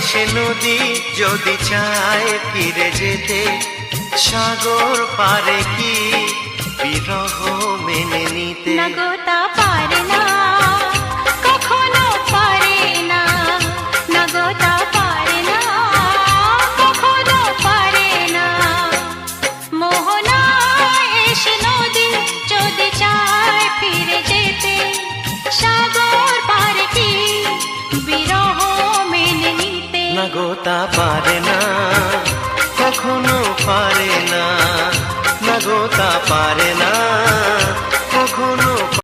এসে নদী যদি চায় ফিরে যেতে, সাগর পারে কি বিরহ মেনে নিতে? না গো তা পারে না, কখনো পারে না। না গো তা পারে না, কখনো পারে না। মোহনা এসে নদী যদি চায় ফিরে যেতে, সাগর পারে কি বিরহ মেনে নিতে? না গো তা পারে না, কখনো পারে না। না গো তা পারে না।